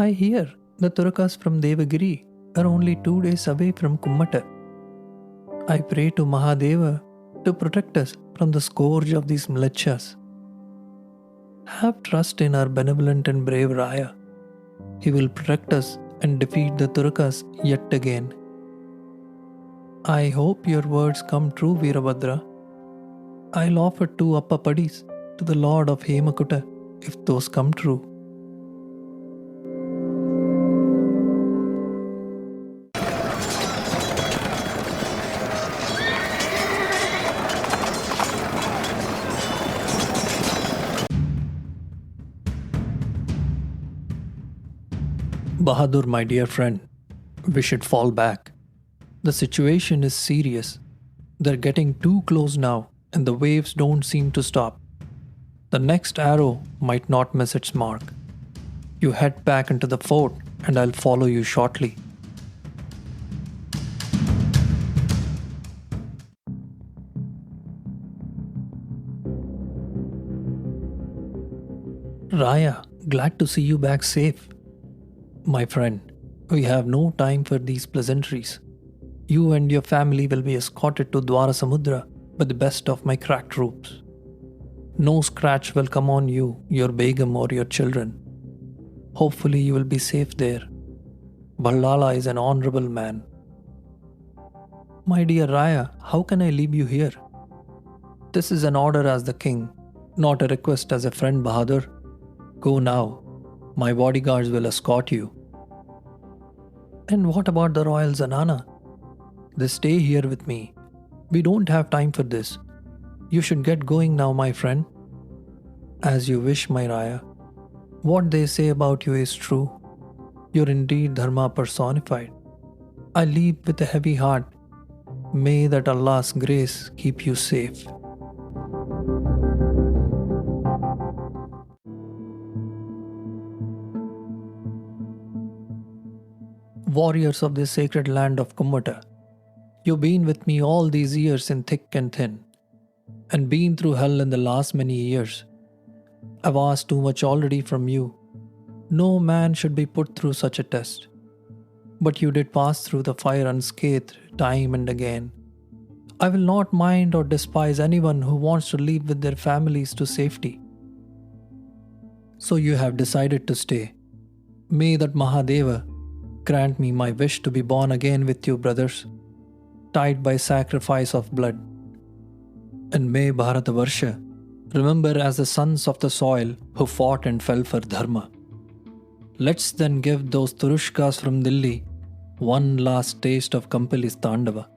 I hear the Tuglaqhs from Devagiri are only 2 days away from Kamata. I pray to Mahadeva to protect us from the scourge of these militias. Have trust in our benevolent and brave Raya. He will protect us and defeat the Tuglaqhs yet again. I hope your words come true, Veerabhadra. I'll offer 2 appapadis to the Lord of Hemakutta if those come true. Bahadur, my dear friend, we should fall back. The situation is serious. They're getting too close now, and the waves don't seem to stop. The next arrow might not miss its mark. You head back into the fort, and I'll follow you shortly. Raya, glad to see you back safe. My friend, we have no time for these pleasantries. You and your family will be escorted to Dwara Samudra by the best of my crack troops. No scratch will come on you, your Begum or your children. Hopefully you will be safe there. Ballala is an honorable man. My dear Raya, how can I leave you here? This is an order as the king, not a request as a friend, Bahadur. Go now. My bodyguards will escort you. And what about the royal Zanana? They stay here with me. We don't have time for this. You should get going now, my friend. As you wish, my Raya. What they say about you is true. You're indeed Dharma personified. I leave with a heavy heart. May that Allah's grace keep you safe. Warriors of this sacred land of Kamata, you've been with me all these years in thick and thin, and been through hell in the last many years. I've asked too much already from you. No man should be put through such a test. But you did pass through the fire unscathed time and again. I will not mind or despise anyone who wants to leave with their families to safety. So you have decided to stay. May that Mahadeva grant me my wish to be born again with you, brothers, tied by sacrifice of blood. And may Bharatavarsha remember as the sons of the soil who fought and fell for Dharma. Let's then give those Tuglaqhs from Delhi one last taste of Kampili's Tandava.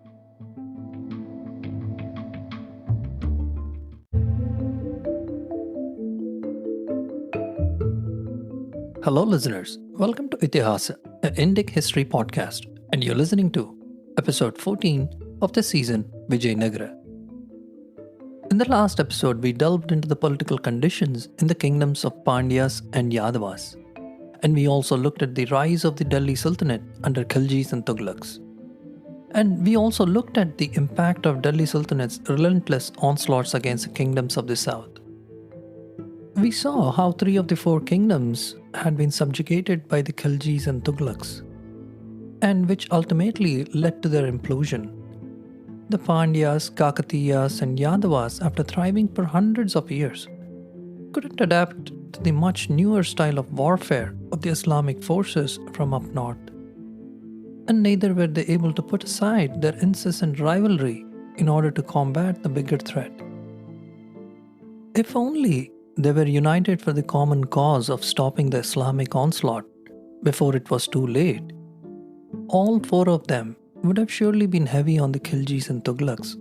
Hello listeners, welcome to Ithihasa, an Indic history podcast, and you're listening to episode 14 of the season Vijayanagara. In the last episode, we delved into the political conditions in the kingdoms of Pandyas and Yadavas, and we also looked at the rise of the Delhi Sultanate under Khiljis and Tuglaqhs. And we also looked at the impact of Delhi Sultanate's relentless onslaughts against the kingdoms of the south. We saw how 3 of the 4 kingdoms had been subjugated by the Khiljis and Tuglaqhs, and which ultimately led to their implosion. The Pandyas, Kakatiyas, and Yadavas, after thriving for hundreds of years, couldn't adapt to the much newer style of warfare of the Islamic forces from up north. And neither were they able to put aside their incessant rivalry in order to combat the bigger threat. If only they were united for the common cause of stopping the Islamic onslaught before it was too late, all 4 of them would have surely been heavy on the Khiljis and Tuglaqhs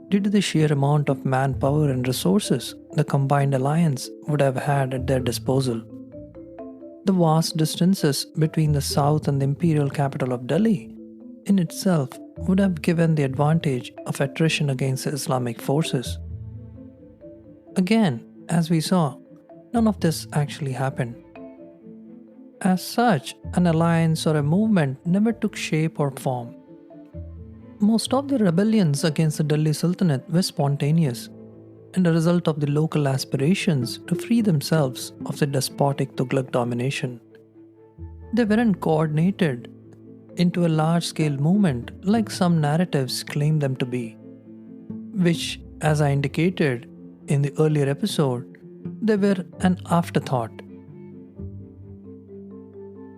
due to the sheer amount of manpower and resources the combined alliance would have had at their disposal. The vast distances between the south and the imperial capital of Delhi in itself would have given the advantage of attrition against the Islamic forces. Again, as we saw, none of this actually happened. As such, an alliance or a movement never took shape or form. Most of the rebellions against the Delhi Sultanate were spontaneous and a result of the local aspirations to free themselves of the despotic Tughlaq domination. They weren't coordinated into a large-scale movement like some narratives claim them to be, which, as I indicated in the earlier episode, they were an afterthought.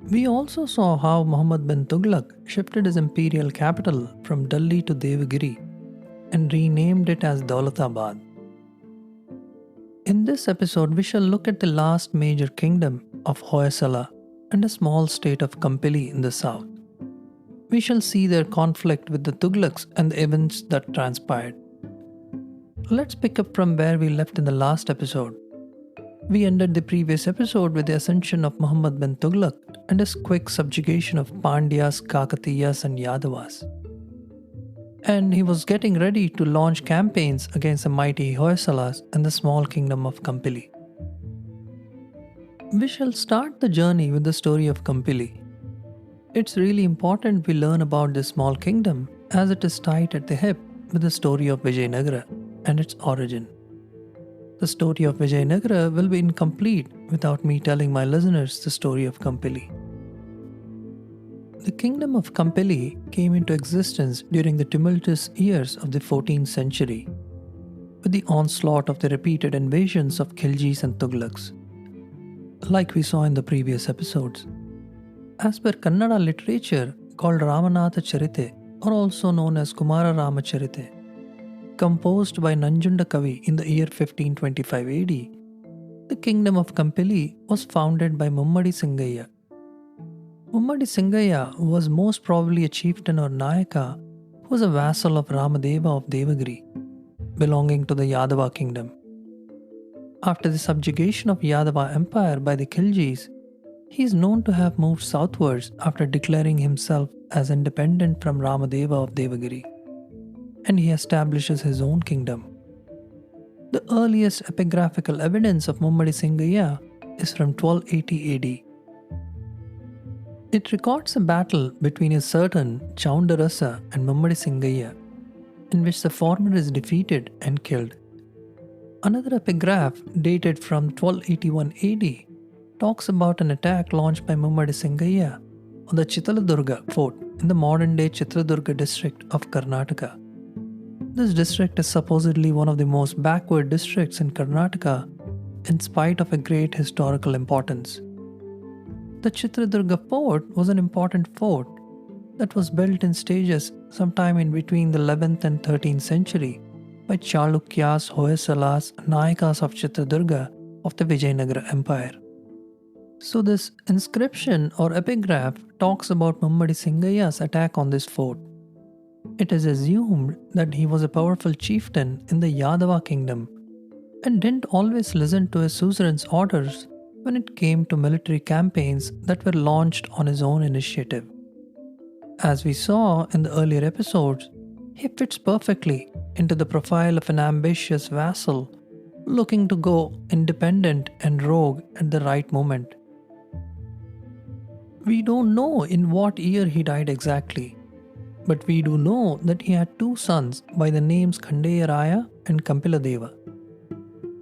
We also saw how Muhammad bin Tughlaq shifted his imperial capital from Delhi to Devagiri and renamed it as Daulatabad. In this episode, we shall look at the last major kingdom of Hoysala and a small state of Kampili in the south. We shall see their conflict with the Tuglaqhs and the events that transpired. Let's pick up from where we left in the last episode. We ended the previous episode with the ascension of Muhammad bin Tughlaq and his quick subjugation of Pandyas, Kakatiyas and Yadavas. And he was getting ready to launch campaigns against the mighty Hoysalas and the small kingdom of Kampili. We shall start the journey with the story of Kampili. It's really important we learn about this small kingdom as it is tied at the hip with the story of Vijayanagara and its origin. The story of Vijayanagara will be incomplete without me telling my listeners the story of Kampili. The kingdom of Kampili came into existence during the tumultuous years of the 14th century, with the onslaught of the repeated invasions of Khiljis and Tuglaqs, like we saw in the previous episodes. As per Kannada literature called Ramanatha Charite, or also known as Kumara Ramacharite, composed by Nanjunda Kavi in the year 1525 AD, the kingdom of Kampili was founded by Mummadi Singaya. Mummadi Singaya was most probably a chieftain or Nayaka who was a vassal of Ramadeva of Devagiri, belonging to the Yadava kingdom. After the subjugation of Yadava Empire by the Khiljis, he is known to have moved southwards after declaring himself as independent from Ramadeva of Devagiri, and he establishes his own kingdom. The earliest epigraphical evidence of Mummadi Singaya is from 1280 AD. It records a battle between a certain Chaundarasa and Mummadi Singaya, in which the former is defeated and killed. Another epigraph, dated from 1281 AD, talks about an attack launched by Mummadi Singaya on the Chittaladurga fort in the modern-day Chitradurga district of Karnataka. This district is supposedly one of the most backward districts in Karnataka in spite of a great historical importance. The Chitradurga fort was an important fort that was built in stages sometime in between the 11th and 13th century by Chalukyas, Hoysalas, Nayakas of Chitradurga of the Vijayanagara Empire. So this inscription or epigraph talks about Mummadi Singaya's attack on this fort. It is assumed that he was a powerful chieftain in the Yadava kingdom and didn't always listen to his suzerain's orders when it came to military campaigns that were launched on his own initiative. As we saw in the earlier episodes, he fits perfectly into the profile of an ambitious vassal looking to go independent and rogue at the right moment. We don't know in what year he died exactly, but we do know that he had two sons by the names Khandeyaraya and Kampiladeva.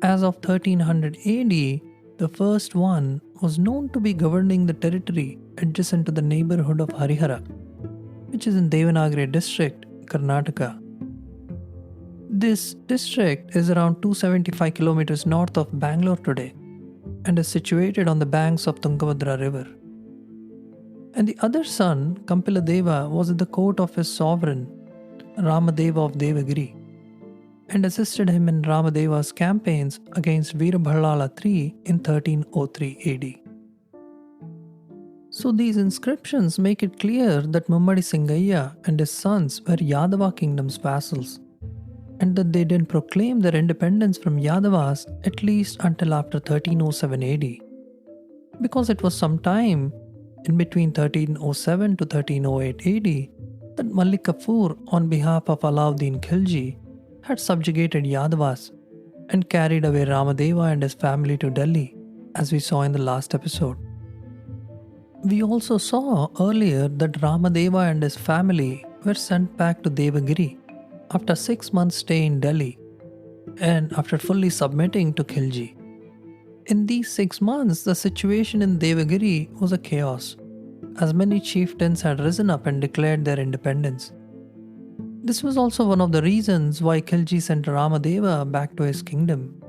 As of 1300 AD, the first one was known to be governing the territory adjacent to the neighborhood of Harihara, which is in Devanagari district, Karnataka. This district is around 275 kilometers north of Bangalore today and is situated on the banks of Tungabhadra river. And the other son, Kampiladeva, was at the court of his sovereign, Ramadeva of Devagiri, and assisted him in Ramadeva's campaigns against Veerabhallala III in 1303 AD. So these inscriptions make it clear that Mummadi Singaya and his sons were Yadava kingdom's vassals, and that they didn't proclaim their independence from Yadavas at least until after 1307 AD, because it was some time in between 1307 to 1308 AD that Malik Kafur on behalf of Alauddin Khilji had subjugated Yadavas and carried away Ramadeva and his family to Delhi, as we saw in the last episode. We also saw earlier that Ramadeva and his family were sent back to Devagiri after 6 months' stay in Delhi and after fully submitting to Khilji. In these 6 months, the situation in Devagiri was a chaos, as many chieftains had risen up and declared their independence. This was also one of the reasons why Khilji sent Ramadeva back to his kingdom,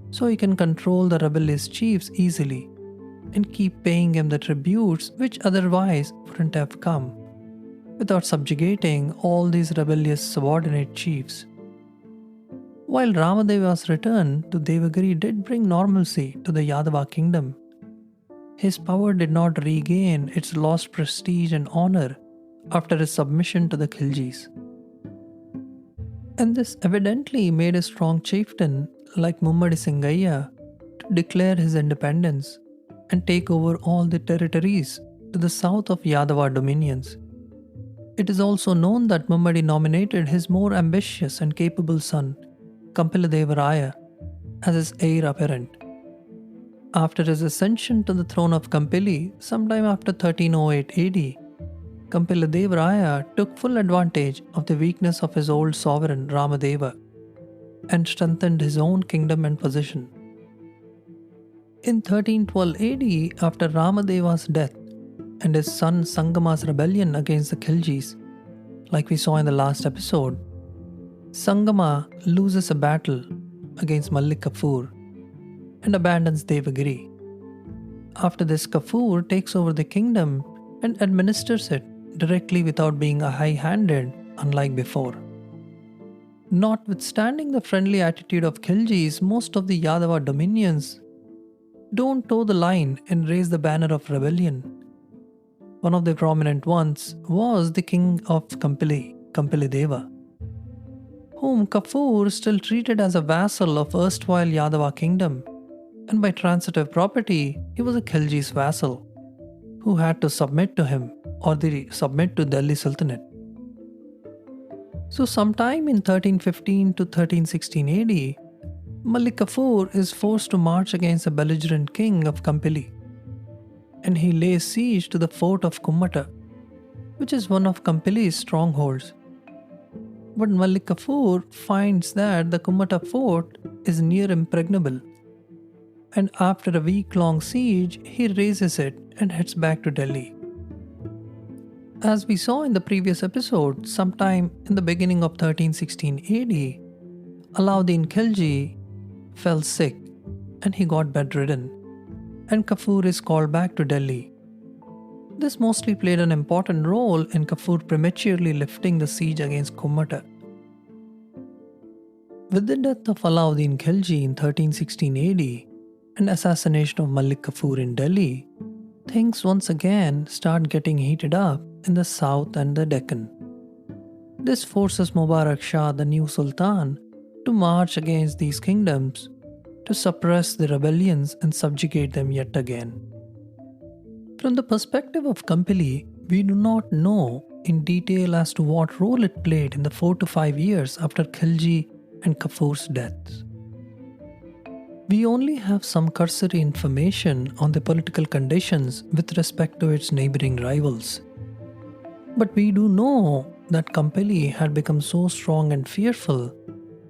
so he can control the rebellious chiefs easily and keep paying him the tributes which otherwise wouldn't have come, without subjugating all these rebellious subordinate chiefs. While Ramadeva's return to Devagiri did bring normalcy to the Yadava kingdom, his power did not regain its lost prestige and honor after his submission to the Khiljis. And this evidently made a strong chieftain like Mummadi Singayya to declare his independence and take over all the territories to the south of Yadava dominions. It is also known that Mummadi nominated his more ambitious and capable son, Kampiladevaraya, as his heir apparent. After his ascension to the throne of Kampili sometime after 1308 AD, Kampiladevaraya took full advantage of the weakness of his old sovereign Ramadeva and strengthened his own kingdom and position. In 1312 AD, after Ramadeva's death and his son Sangama's rebellion against the Khiljis, like we saw in the last episode, Sangama loses a battle against Malik Kafur and abandons Devagiri. After this, Kafur takes over the kingdom and administers it directly without being high-handed, unlike before. Notwithstanding the friendly attitude of Khiljis, most of the Yadava dominions don't toe the line and raise the banner of rebellion. One of the prominent ones was the king of Kampili, Kampilideva, whom Kafur still treated as a vassal of erstwhile Yadava kingdom, and by transitive property, he was a Khilji's vassal, who had to submit to him or submit to Delhi Sultanate. So sometime in 1315 to 1316 AD, Malik Kafur is forced to march against the belligerent king of Kampili, and he lays siege to the fort of Kamata, which is one of Kampili's strongholds. But Malik Kafur finds that the Kamata fort is near impregnable, and after a week-long siege, he razes it and heads back to Delhi. As we saw in the previous episode, sometime in the beginning of 1316 AD, Alauddin Khilji fell sick and he got bedridden, and Kafur is called back to Delhi. This mostly played an important role in Kafur prematurely lifting the siege against Kamata. With the death of Alauddin Khilji in 1316 AD and assassination of Malik Kafur in Delhi, things once again start getting heated up in the south and the Deccan. This forces Mubarak Shah, the new Sultan, to march against these kingdoms to suppress the rebellions and subjugate them yet again. From the perspective of Kampili, we do not know in detail as to what role it played in the 4 to 5 years after Khilji and Kafur's deaths. We only have some cursory information on the political conditions with respect to its neighboring rivals. But we do know that Kampili had become so strong and fearful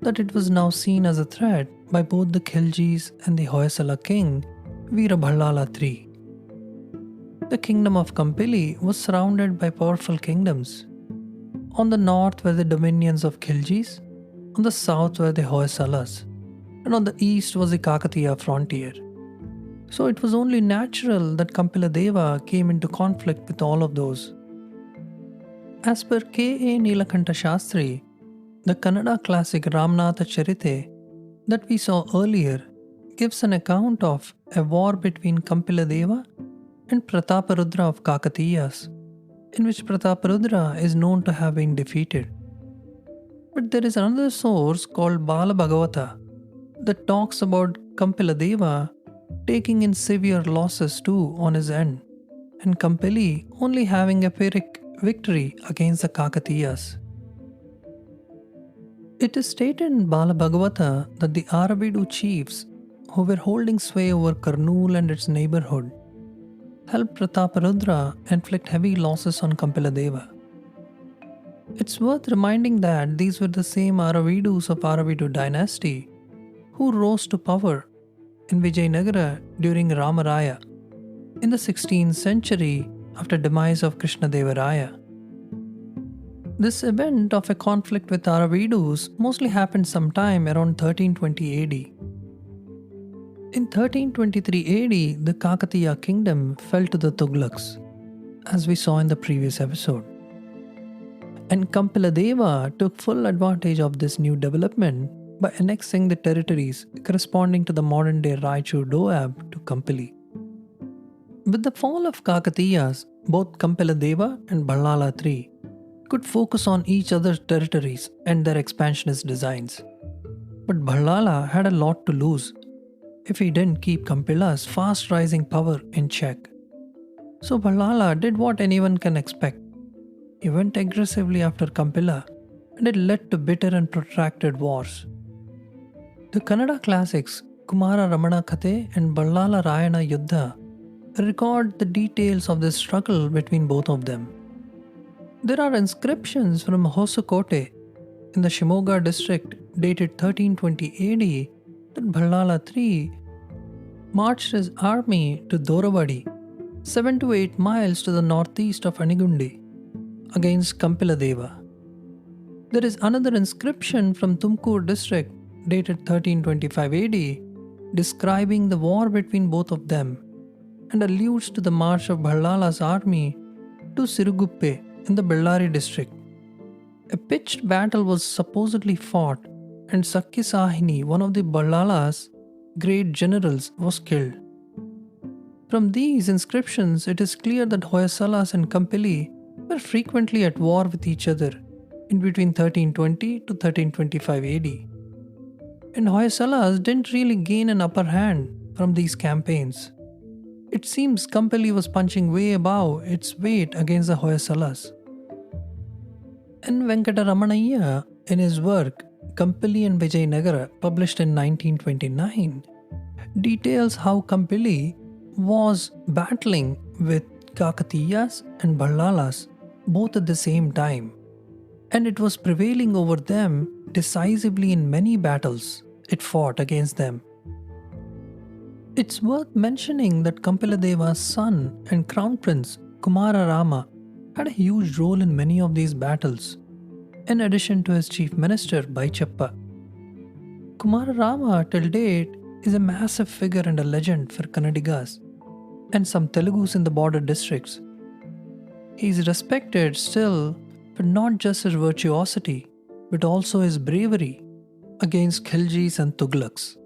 that it was now seen as a threat by both the Khiljis and the Hoysala king, Veerabhallala III. The kingdom of Kampili was surrounded by powerful kingdoms. On the north were the dominions of Khiljis, on the south were the Hoysalas, and on the east was the Kakatiya frontier. So it was only natural that Kampiladeva came into conflict with all of those. As per K.A. Nilakanta Shastri, the Kannada classic Ramanatha Charite that we saw earlier gives an account of a war between Kampiladeva and Prataparudra of Kakatiyas, in which Prataparudra is known to have been defeated. But there is another source called Bala Bhagavata that talks about Kampiladeva taking in severe losses too on his end, and Kampili only having a Pyrrhic victory against the Kakatiyas. It is stated in Bala Bhagavata that the Aravidu chiefs who were holding sway over Kurnool and its neighborhood helped Prataparudra inflict heavy losses on Kampiladeva. It's worth reminding that these were the same Aravidus of Aravidu dynasty who rose to power in Vijayanagara during Ramaraya in the 16th century after demise of Krishnadevaraya. This event of a conflict with Aravidus mostly happened sometime around 1320 AD. In 1323 AD, the Kakatiya kingdom fell to the Tuglaqhs, as we saw in the previous episode. And Kampiladeva took full advantage of this new development by annexing the territories corresponding to the modern-day Raichur Doab to Kampili. With the fall of Kakatiyas, both Kampiladeva and Ballala III could focus on each other's territories and their expansionist designs. But Ballala had a lot to lose if he didn't keep Kampila's fast-rising power in check. So Ballala did what anyone can expect. He went aggressively after Kampila, and it led to bitter and protracted wars. The Kannada classics Kumara Ramana Kate and Ballala Rayana Yuddha record the details of this struggle between both of them. There are inscriptions from Hosakote in the Shimoga district dated 1320 AD that Ballala III marched his army to Doravadi, 7 to 8 miles to the northeast of Anigundi, against Kampiladeva. There is another inscription from Tumkur district dated 1325 AD describing the war between both of them and alludes to the march of Ballala's army to Siruguppe in the Bellary district. A pitched battle was supposedly fought, and Sakyasahini, one of the Ballala's great generals, was killed. From these inscriptions, it is clear that Hoysalas and Kampili were frequently at war with each other in between 1320 to 1325 AD. And Hoysalas didn't really gain an upper hand from these campaigns. It seems Kampili was punching way above its weight against the Hoysalas. N. Venkataramanayya, in his work Kampili and Vijayanagara, published in 1929, details how Kampili was battling with Kakatiyas and Ballalas both at the same time, and it was prevailing over them decisively in many battles it fought against them. It's worth mentioning that Kampiladeva's son and crown prince Kumara Rama had a huge role in many of these battles, in addition to his chief minister Baichappa. Kumara Rama till date is a massive figure and a legend for Kannadigas and some Telugus in the border districts. He is respected still for not just his virtuosity but also his bravery against Khiljis and Tuglaqhs.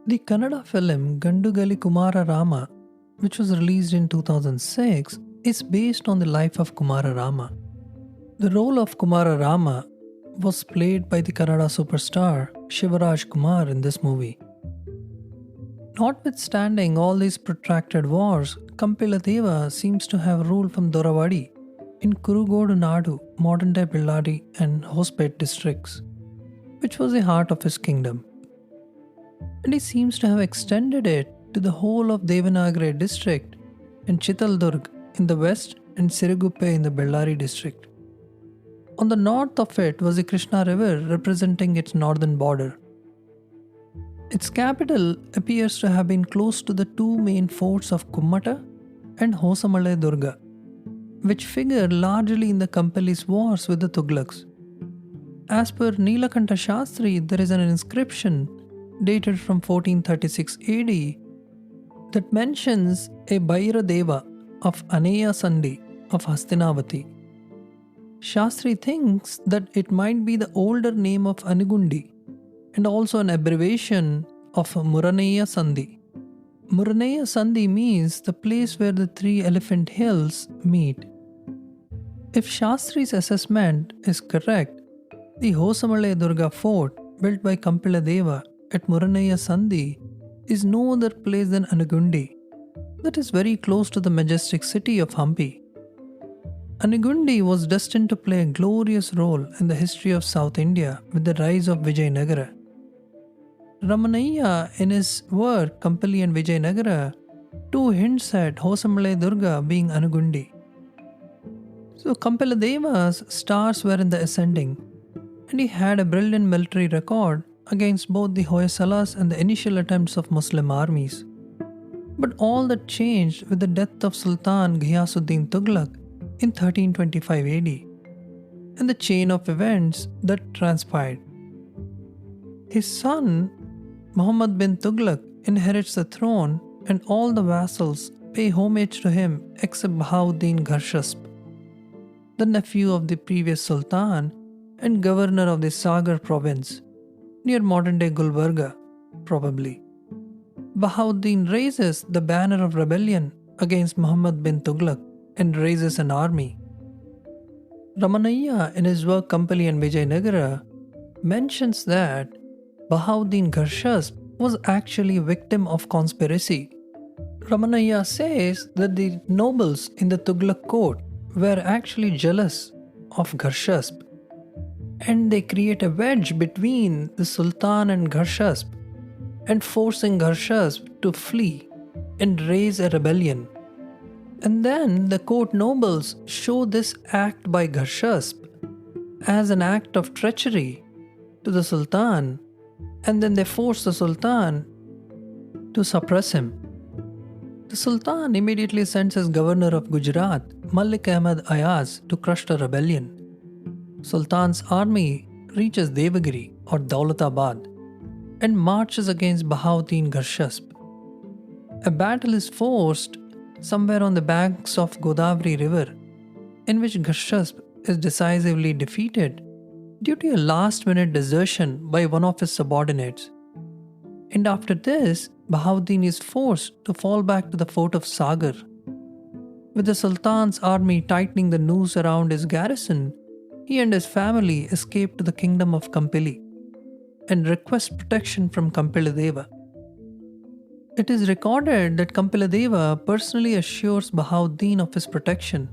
The Kannada film Gandugali Kumara Rama, which was released in 2006, is based on the life of Kumara Rama. The role of Kumara Rama was played by the Kannada superstar Shivaraj Kumar in this movie. Notwithstanding all these protracted wars, Kampiladeva seems to have ruled from Doravadi in Kurugodu Nadu, modern-day Bellary and Hospet districts, which was the heart of his kingdom. And he seems to have extended it to the whole of Devanagari district and Chitaldurg in the west and Siruguppe in the Bellary district. On the north of it was the Krishna river representing its northern border. Its capital appears to have been close to the two main forts of Kamata and Hosamale Durga, which figure largely in the Kampili's wars with the Tuglaqhs. As per Nilakanta Shastri, there is an inscription dated from 1436 AD that mentions a Bhaira Deva of Aneya Sandi of Hastinavati. Shastri thinks that it might be the older name of Anigundi and also an abbreviation of Muraneya Sandhi. Muraneya Sandhi means the place where the three elephant hills meet. If Shastri's assessment is correct, the Hosamale Durga fort built by Kampiladeva at Muraneya Sandhi is no other place than Anigundi, that is very close to the majestic city of Hampi. Anigundi was destined to play a glorious role in the history of South India with the rise of Vijayanagara. Ramanayya, in his work Kampili and Vijayanagara, too hints at Hosamale Durga being Anigundi. So Kampiladeva's stars were in the ascending, and he had a brilliant military record against both the Hoysalas and the initial attempts of Muslim armies. But all that changed with the death of Sultan Ghiyasuddin Tughlaq in 1325 AD and the chain of events that transpired. His son, Muhammad bin Tughlaq, inherits the throne and all the vassals pay homage to him except Bahauddin Gharshasp, the nephew of the previous Sultan and governor of the Sagar province, near modern-day Gulbarga, probably. Bahauddin raises the banner of rebellion against Muhammad bin Tughlaq and raises an army. Ramanayya, in his work Kampili and Vijayanagara, mentions that Bahauddin Gharshasp was actually a victim of conspiracy. Ramanayya says that the nobles in the Tughlaq court were actually jealous of Gharshasp, and they create a wedge between the Sultan and Gharshasp and forcing Gharshasp to flee and raise a rebellion. And then the court nobles show this act by Gharshasp as an act of treachery to the Sultan, and then they force the Sultan to suppress him. The Sultan immediately sends his governor of Gujarat, Malik Ahmad Ayaz, to crush the rebellion. Sultan's army reaches Devagiri or Daulatabad and marches against Bahauddin Gharshasp. A battle is forced somewhere on the banks of Godavari river, in which Gharshasp is decisively defeated due to a last-minute desertion by one of his subordinates. And after this, Bahauddin is forced to fall back to the fort of Sagar. With the Sultan's army tightening the noose around his garrison, he and his family escape to the kingdom of Kampili and request protection from Kampiladeva. It is recorded that Kampiladeva personally assures Bahauddin of his protection,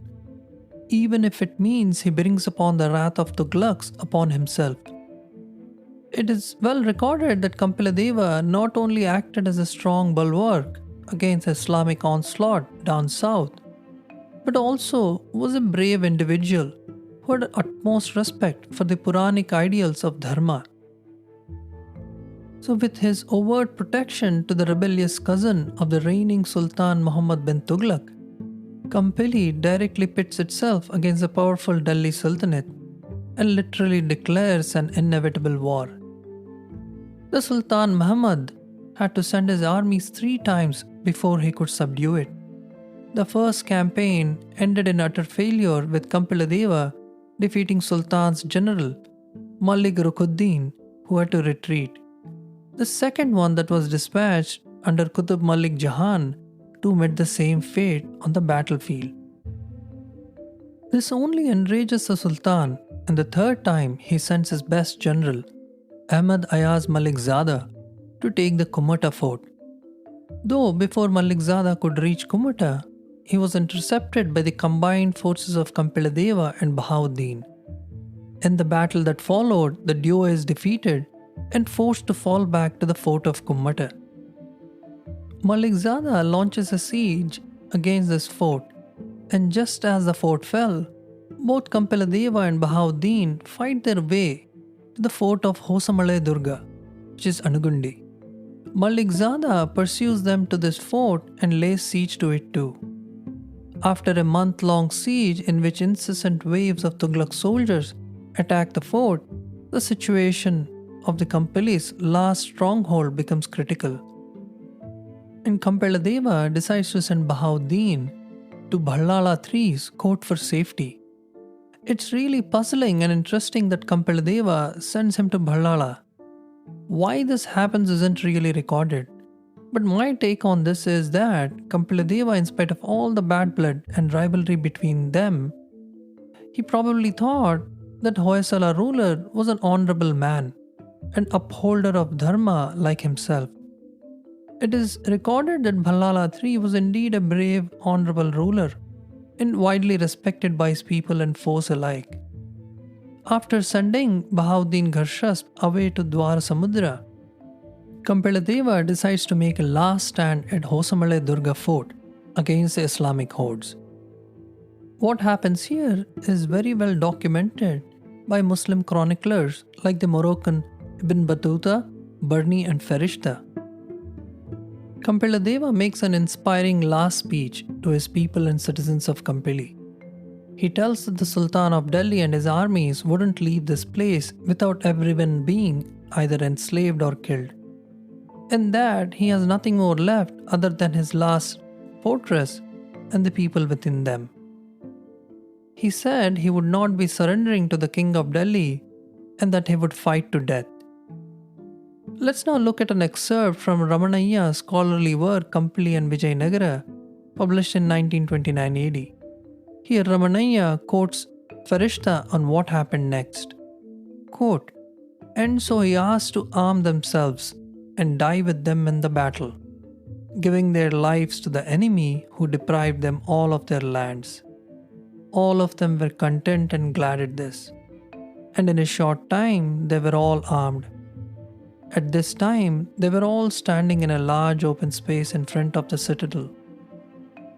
even if it means he brings upon the wrath of Tuglaqhs upon himself. It is well recorded that Kampiladeva not only acted as a strong bulwark against Islamic onslaught down south, but also was a brave individual who had utmost respect for the Puranic ideals of Dharma. So with his overt protection to the rebellious cousin of the reigning Sultan Muhammad bin Tughlaq, Kampili directly pits itself against the powerful Delhi Sultanate and literally declares an inevitable war. The Sultan Muhammad had to send his armies 3 times before he could subdue it. The first campaign ended in utter failure with Kampiladeva defeating Sultan's general, Malik Rukuddin, who had to retreat. The second one that was dispatched under Qutb Malik Jahan too met the same fate on the battlefield. This only enrages the Sultan, and the third time he sends his best general, Ahmad Ayaz Malik Zada, to take the Kamata fort. Though before Malik Zada could reach Kamata, he was intercepted by the combined forces of Kampiladeva and Bahauddin. In the battle that followed, the duo is defeated and forced to fall back to the fort of Kamata. Malik Zada launches a siege against this fort, and just as the fort fell, both Kampiladeva and Bahauddin fight their way to the fort of Hoysala Durga, which is Anugundi. Malik Zada pursues them to this fort and lays siege to it too. After a month-long siege in which incessant waves of Tughlaq soldiers attack the fort, the situation of the Kampili's last stronghold becomes critical. And Kampiladeva decides to send Bahauddin to Bhallala III's court for safety. It's really puzzling and interesting that Kampiladeva sends him to Bhallala. Why this happens isn't really recorded, but my take on this is that Kampiladeva, in spite of all the bad blood and rivalry between them, he probably thought that Hoysala ruler was an honorable man, an upholder of dharma like himself. It is recorded that Bhallala III was indeed a brave, honorable ruler and widely respected by his people and foes alike. After sending Bahauddin Gharshasp away to Dwara Samudra, Kampiladeva decides to make a last stand at Hoysala Durga fort against the Islamic hordes. What happens here is very well documented by Muslim chroniclers like the Moroccan Ibn Battuta, Barni and Ferishta. Kampiladeva makes an inspiring last speech to his people and citizens of Kampili. He tells that the Sultan of Delhi and his armies wouldn't leave this place without everyone being either enslaved or killed, and that he has nothing more left other than his last fortress and the people within them. He said he would not be surrendering to the king of Delhi and that he would fight to death. Let's now look at an excerpt from Ramanayya's scholarly work Kampili and Vijayanagara, published in 1929 AD. Here Ramanayya quotes Farishta on what happened next. Quote, "And so he asked to arm themselves and die with them in the battle, giving their lives to the enemy who deprived them all of their lands. All of them were content and glad at this, and in a short time they were all armed. At this time they were all standing in a large open space in front of the citadel,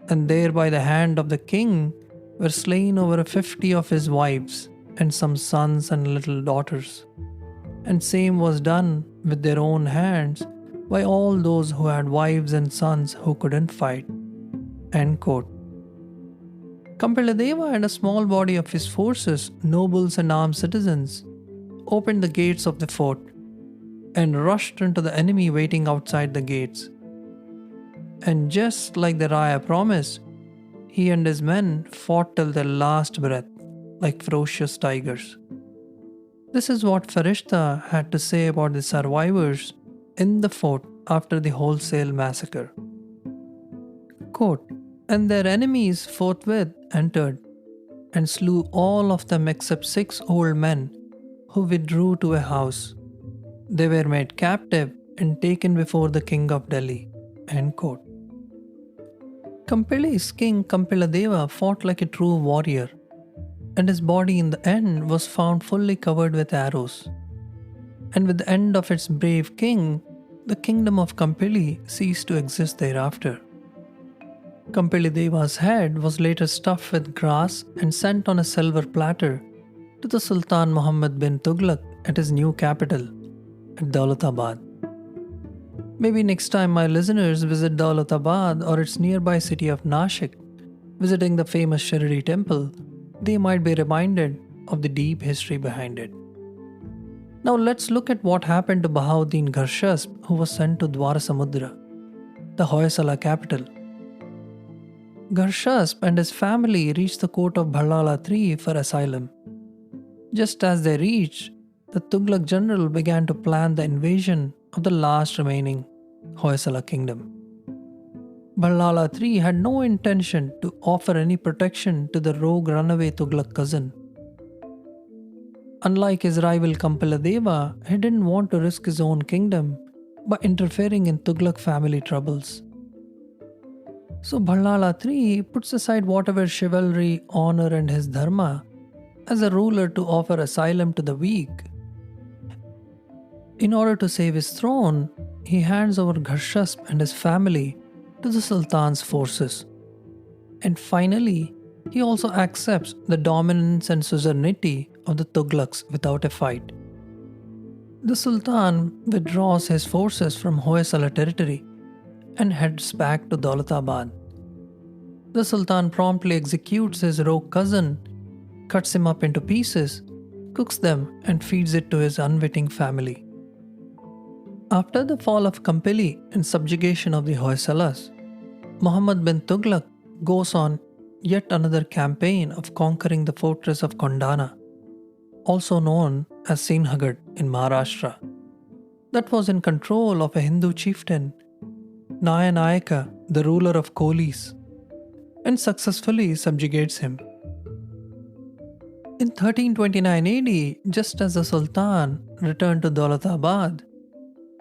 and there by the hand of the king were slain over 50 of his wives and some sons and little daughters, and same was done with their own hands by all those who had wives and sons who couldn't fight." End quote. Kampiladeva and a small body of his forces, nobles and armed citizens, opened the gates of the fort and rushed into the enemy waiting outside the gates. And just like the Raya promised, he and his men fought till their last breath, like ferocious tigers. This is what Farishta had to say about the survivors in the fort after the wholesale massacre. Quote, "And their enemies forthwith entered and slew all of them except 6 old men who withdrew to a house. They were made captive and taken before the king of Delhi." End quote. Kampili's king Kampiladeva fought like a true warrior, and his body in the end was found fully covered with arrows. And with the end of its brave king, the kingdom of Kampili ceased to exist thereafter. Kampilideva's head was later stuffed with grass and sent on a silver platter to the Sultan Muhammad bin Tughlaq at his new capital, at Daulatabad. Maybe next time my listeners visit Daulatabad or its nearby city of Nashik, visiting the famous Shirdi temple, they might be reminded of the deep history behind it. Now let's look at what happened to Bahauddin Gharshasp, who was sent to Dwarasamudra, the Hoysala capital. Gharshasp and his family reached the court of Bhallala III for asylum. Just as they reached, the Tuglaq general began to plan the invasion of the last remaining Hoysala kingdom. Bhallala III had no intention to offer any protection to the rogue runaway Tuglaq cousin. Unlike his rival Kampiladeva, he didn't want to risk his own kingdom by interfering in Tuglaq family troubles. So Bhallala III puts aside whatever chivalry, honor and his dharma as a ruler to offer asylum to the weak. In order to save his throne, he hands over Gharshasp and his family to the Sultan's forces. And finally, he also accepts the dominance and suzerainty of the Tuglaqs without a fight. The Sultan withdraws his forces from Hoysala territory and heads back to Daulatabad. The Sultan promptly executes his rogue cousin, cuts him up into pieces, cooks them and feeds it to his unwitting family. After the fall of Kampili and subjugation of the Hoysalas, Muhammad bin Tughlaq goes on yet another campaign of conquering the fortress of Kondana, also known as Sinhagad in Maharashtra, that was in control of a Hindu chieftain, Nayanayaka, the ruler of Kolis, and successfully subjugates him. In 1329 AD, just as the Sultan returned to Daulatabad,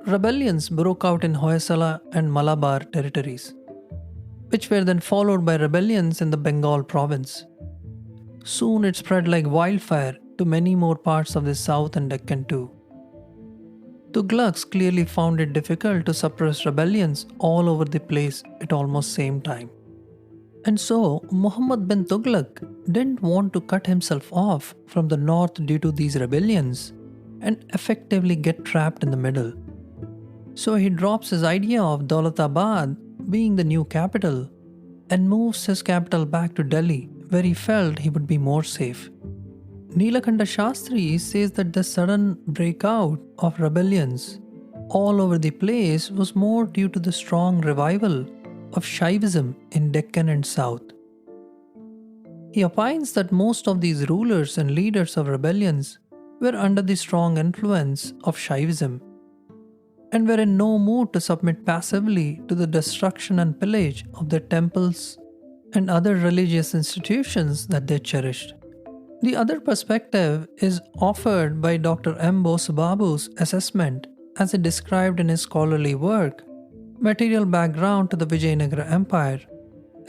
rebellions broke out in Hoysala and Malabar territories, which were then followed by rebellions in the Bengal province. Soon it spread like wildfire to many more parts of the south and Deccan too. Tuglaqs clearly found it difficult to suppress rebellions all over the place at almost same time. And so Muhammad bin Tughlaq didn't want to cut himself off from the north due to these rebellions and effectively get trapped in the middle. So he drops his idea of Daulatabad being the new capital and moves his capital back to Delhi, where he felt he would be more safe. Nilakanta Shastri says that the sudden breakout of rebellions all over the place was more due to the strong revival of Shaivism in Deccan and South. He opines that most of these rulers and leaders of rebellions were under the strong influence of Shaivism and were in no mood to submit passively to the destruction and pillage of their temples and other religious institutions that they cherished. The other perspective is offered by Dr. M. Bosubabu's assessment as he described in his scholarly work, Material Background to the Vijayanagara Empire,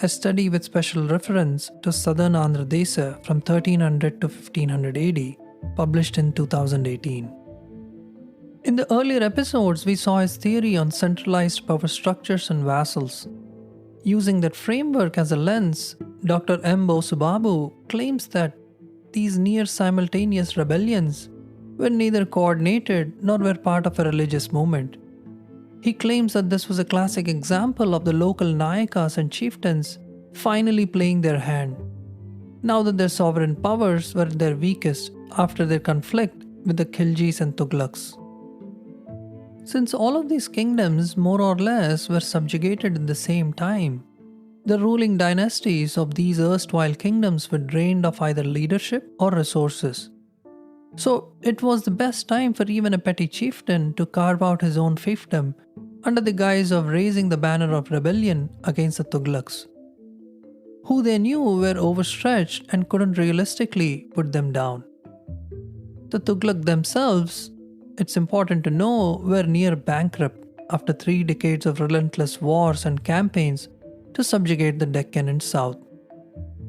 a study with special reference to southern Andhra Desa from 1300 to 1500 AD, published in 2018. In the earlier episodes, we saw his theory on centralized power structures and vassals. Using that framework as a lens, Dr. M. Bosubabu claims that these near simultaneous rebellions were neither coordinated nor were part of a religious movement. He claims that this was a classic example of the local Nayakas and chieftains finally playing their hand, now that their sovereign powers were at their weakest after their conflict with the Khiljis and Tuglaqhs. Since all of these kingdoms more or less were subjugated at the same time, the ruling dynasties of these erstwhile kingdoms were drained of either leadership or resources. So it was the best time for even a petty chieftain to carve out his own fiefdom under the guise of raising the banner of rebellion against the Tuglaqhs, who they knew were overstretched and couldn't realistically put them down. The Tughlaq themselves, it's important to know, were near bankrupt after 3 decades of relentless wars and campaigns to subjugate the Deccan and South.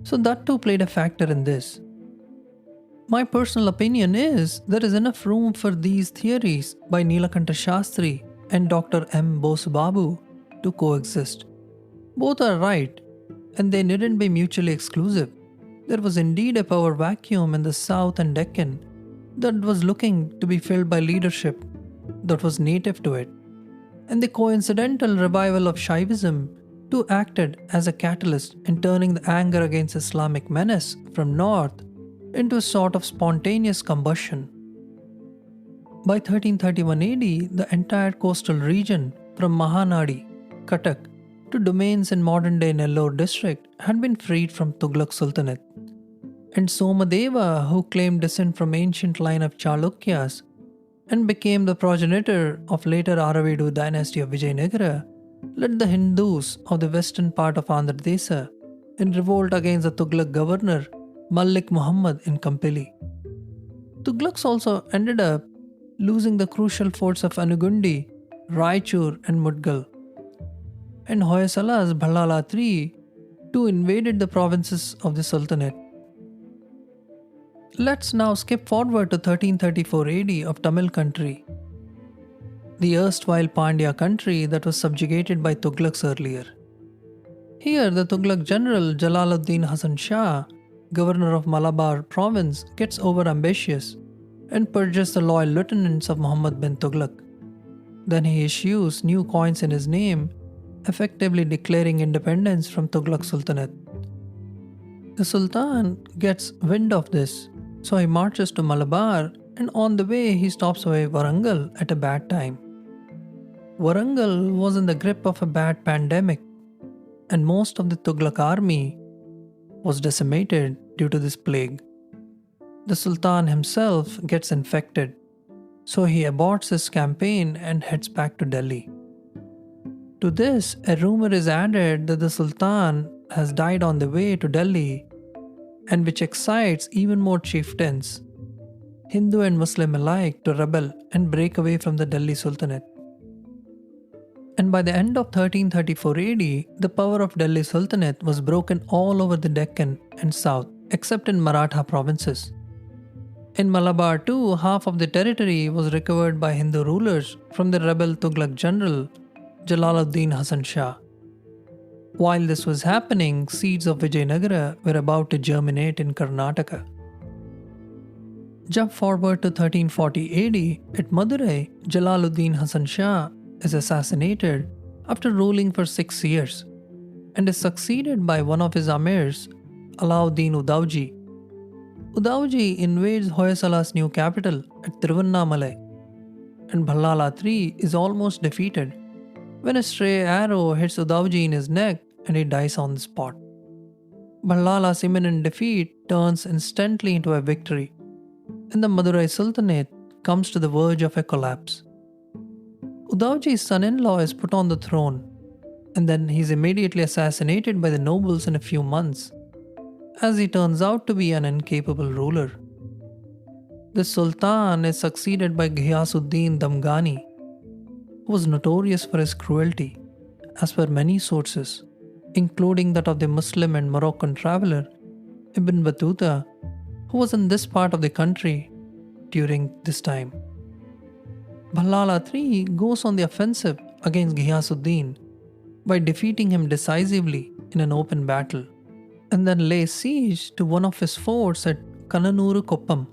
So that too played a factor in this. My personal opinion is there is enough room for these theories by Nilakanta Shastri and Dr. M. Bosubabu to coexist. Both are right, and they needn't be mutually exclusive. There was indeed a power vacuum in the South and Deccan that was looking to be filled by leadership that was native to it, and the coincidental revival of Shaivism too acted as a catalyst in turning the anger against Islamic menace from north into a sort of spontaneous combustion. By 1331 AD, the entire coastal region from Mahanadi, Cuttack, to domains in modern-day Nellore district had been freed from Tughlaq Sultanate. And Somadeva, who claimed descent from ancient line of Chalukyas and became the progenitor of later Aravidu dynasty of Vijayanagara, led the Hindus of the western part of Andhra Desa in revolt against the Tughlaq governor Malik Muhammad in Kampili. Tughlaqs also ended up losing the crucial forts of Anugundi, Raichur and Mudgal, and Hoysala's Bhalala III too invaded the provinces of the Sultanate. Let's now skip forward to 1334 AD of Tamil country, the erstwhile Pandya country that was subjugated by Tughlaqs earlier. Here, the Tughlaq general Jalaluddin Hasan Shah, governor of Malabar province, gets overambitious and purges the loyal lieutenants of Muhammad bin Tughlaq. Then he issues new coins in his name, effectively declaring independence from Tughlaq Sultanate. The Sultan gets wind of this, so he marches to Malabar, and on the way he stops away Warangal at a bad time. Warangal was in the grip of a bad pandemic, and most of the Tughlaq army was decimated due to this plague. The Sultan himself gets infected, so he aborts his campaign and heads back to Delhi. To this, a rumor is added that the Sultan has died on the way to Delhi, and which excites even more chieftains, Hindu and Muslim alike, to rebel and break away from the Delhi Sultanate. And by the end of 1334 AD, the power of Delhi Sultanate was broken all over the Deccan and South, except in Maratha provinces. In Malabar too, half of the territory was recovered by Hindu rulers from the rebel Tughlaq general Jalaluddin Hasan Shah. While this was happening, seeds of Vijayanagara were about to germinate in Karnataka. Jump forward to 1340 AD, at Madurai, Jalaluddin Hasan Shah is assassinated after ruling for 6 years and is succeeded by one of his amirs, Alauddin Udauji. Udauji invades Hoysala's new capital at Tiruvannamalai, and Ballala III is almost defeated when a stray arrow hits Udauji in his neck and he dies on the spot. Ballala's imminent defeat turns instantly into a victory, and the Madurai Sultanate comes to the verge of a collapse. Udauji's son-in-law is put on the throne, and then he is immediately assassinated by the nobles in a few months, as he turns out to be an incapable ruler. The Sultan is succeeded by Ghiyasuddin Damghani, who was notorious for his cruelty, as per many sources, including that of the Muslim and Moroccan traveller Ibn Battuta, who was in this part of the country during this time. Ballala III goes on the offensive against Ghiyasuddin by defeating him decisively in an open battle, and then lays siege to one of his forts at Kannanuru Koppam.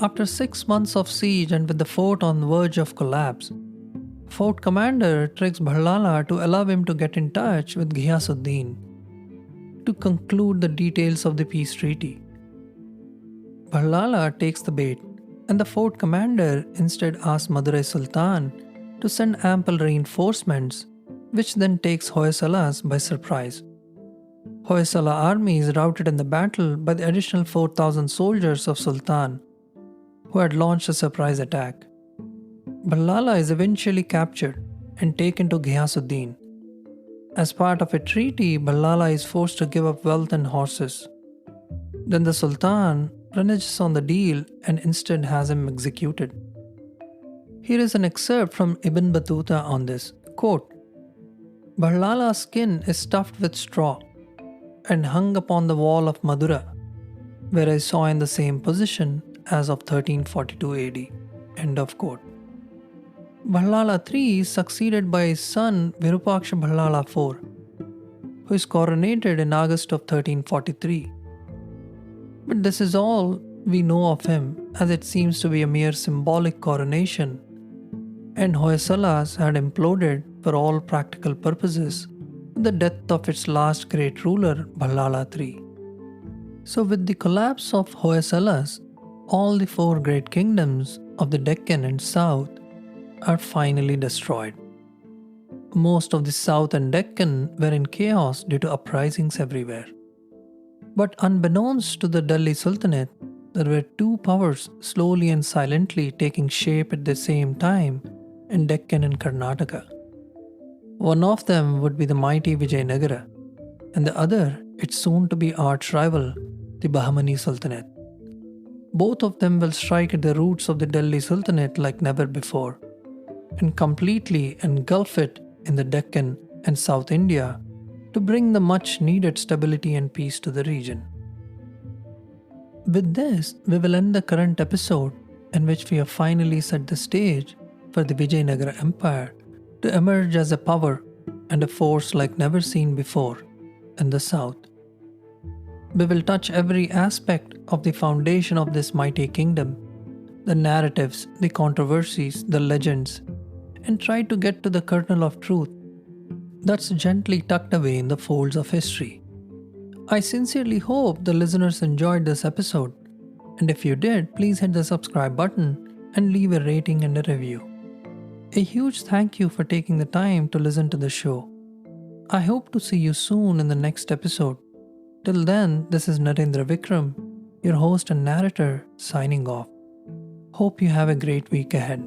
After 6 months of siege and with the fort on the verge of collapse, fort commander tricks Ballala to allow him to get in touch with Ghiyasuddin to conclude the details of the peace treaty. Ballala takes the bait, and the fort commander instead asks Madurai Sultan to send ample reinforcements, which then takes Hoysalas by surprise. Hoysala army is routed in the battle by the additional 4,000 soldiers of Sultan, who had launched a surprise attack. Ballala is eventually captured and taken to Ghiyasuddin. As part of a treaty, Ballala is forced to give up wealth and horses. Then the Sultan reneges on the deal and instead has him executed. Here is an excerpt from Ibn Battuta on this. Quote, Ballala's skin is stuffed with straw and hung upon the wall of Madura, where I saw in the same position as of 1342 AD. End of quote. Ballala III is succeeded by his son Virupaksha Ballala IV, who is coronated in August of 1343. But this is all we know of him, as it seems to be a mere symbolic coronation, and Hoysalas had imploded for all practical purposes with the death of its last great ruler, Ballala III. So with the collapse of Hoysalas, all the 4 great kingdoms of the Deccan and South are finally destroyed. Most of the South and Deccan were in chaos due to uprisings everywhere. But unbeknownst to the Delhi Sultanate, there were 2 powers slowly and silently taking shape at the same time in Deccan and Karnataka. One of them would be the mighty Vijayanagara, and the other its soon-to-be arch-rival, the Bahmani Sultanate. Both of them will strike at the roots of the Delhi Sultanate like never before, and completely engulf it in the Deccan and South India to bring the much needed stability and peace to the region. With this, we will end the current episode in which we have finally set the stage for the Vijayanagara Empire to emerge as a power and a force like never seen before in the South. We will touch every aspect of the foundation of this mighty kingdom, the narratives, the controversies, the legends, and try to get to the kernel of truth that's gently tucked away in the folds of history. I sincerely hope the listeners enjoyed this episode, and if you did, please hit the subscribe button and leave a rating and a review. A huge thank you for taking the time to listen to the show. I hope to see you soon in the next episode. Till then, this is Narendra Vikram, your host and narrator, signing off. Hope you have a great week ahead.